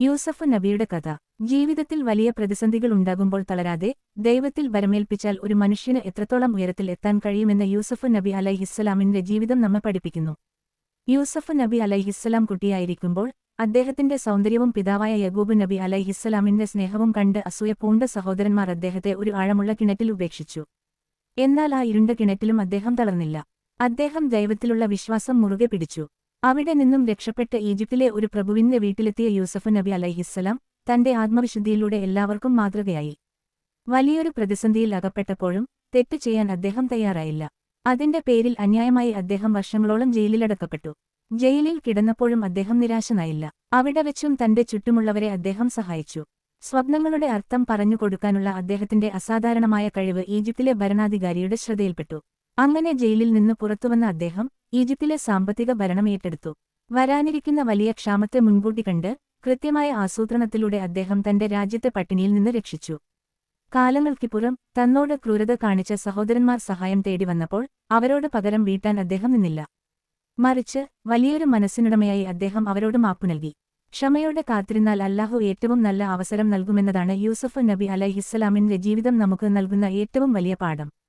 യൂസഫ് നബിയുടെ കഥ. ജീവിതത്തിൽ വലിയ പ്രതിസന്ധികൾ ഉണ്ടാകുമ്പോൾ തളരാതെ ദൈവത്തിൽ വരമേൽപ്പിച്ചാൽ ഒരു മനുഷ്യന് എത്രത്തോളം ഉയരത്തിൽ എത്താൻ കഴിയുമെന്ന് യൂസഫ് നബി അലൈഹിസ്സലാമിന്റെ ജീവിതം നമ്മെ പഠിപ്പിക്കുന്നു. യൂസഫ് നബി അലൈഹിസ്സലാം കുട്ടിയായിരിക്കുമ്പോൾ അദ്ദേഹത്തിന്റെ സൗന്ദര്യവും പിതാവായ യഗൂബ് നബി അലൈഹിസ്സലാമിന്റെ സ്നേഹവും കണ്ട് അസൂയ പൂണ്ട സഹോദരന്മാർ അദ്ദേഹത്തെ ഒരു ആഴമുള്ള കിണറ്റിൽ ഉപേക്ഷിച്ചു. എന്നാൽ ആ ഇരുണ്ട കിണറ്റിലും അദ്ദേഹം തളർന്നില്ല. അദ്ദേഹം ദൈവത്തിലുള്ള വിശ്വാസം മുറുകെ പിടിച്ചു. അവിടെ നിന്നും രക്ഷപ്പെട്ട് ഈജിപ്തിലെ ഒരു പ്രഭുവിന്റെ വീട്ടിലെത്തിയ യൂസഫ് നബി അലൈഹിസ്സലാം തന്റെ ആത്മവിശുദ്ധിയിലൂടെ എല്ലാവർക്കും മാതൃകയായി. വലിയൊരു പ്രതിസന്ധിയിൽ അകപ്പെട്ടപ്പോഴും തെറ്റ് ചെയ്യാൻ അദ്ദേഹം തയ്യാറായില്ല. അതിന്റെ പേരിൽ അന്യായമായി അദ്ദേഹം വർഷങ്ങളോളം ജയിലിലടക്കപ്പെട്ടു. ജയിലിൽ കിടന്നപ്പോഴും അദ്ദേഹം നിരാശനായില്ല. അവിടെ വെച്ചും തന്റെ ചുറ്റുമുള്ളവരെ അദ്ദേഹം സഹായിച്ചു. സ്വപ്നങ്ങളുടെ അർത്ഥം പറഞ്ഞുകൊടുക്കാനുള്ള അദ്ദേഹത്തിന്റെ അസാധാരണമായ കഴിവ് ഈജിപ്തിലെ ഭരണാധികാരിയുടെ ശ്രദ്ധയിൽപ്പെട്ടു. അങ്ങനെ ജയിലിൽ നിന്ന് പുറത്തുവന്ന അദ്ദേഹം ഈജിപ്തിലെ സാമ്പത്തിക ഭരണം ഏറ്റെടുത്തു. വരാനിരിക്കുന്ന വലിയ ക്ഷാമത്തെ മുൻകൂട്ടി കണ്ട് കൃത്യമായ ആസൂത്രണത്തിലൂടെ അദ്ദേഹം തന്റെ രാജ്യത്തെ പട്ടിണിയിൽ നിന്ന് രക്ഷിച്ചു. കാലങ്ങൾക്കിപ്പുറം തന്നോട് ക്രൂരത കാണിച്ച സഹോദരന്മാർ സഹായം തേടി വന്നപ്പോൾ അവരോട് പകരം വീട്ടാൻ അദ്ദേഹം നിന്നില്ല. മറിച്ച് വലിയൊരു മനസ്സിനുടമയായി അദ്ദേഹം അവരോട് മാപ്പു നൽകി. ക്ഷമയോടെ കാത്തിരുന്നാൽ അല്ലാഹു ഏറ്റവും നല്ല അവസരം നൽകുമെന്നതാണ് യൂസഫ് നബി അലൈഹിസ്സലാമിന്റെ ജീവിതം നമുക്ക് നൽകുന്ന ഏറ്റവും വലിയ പാഠം.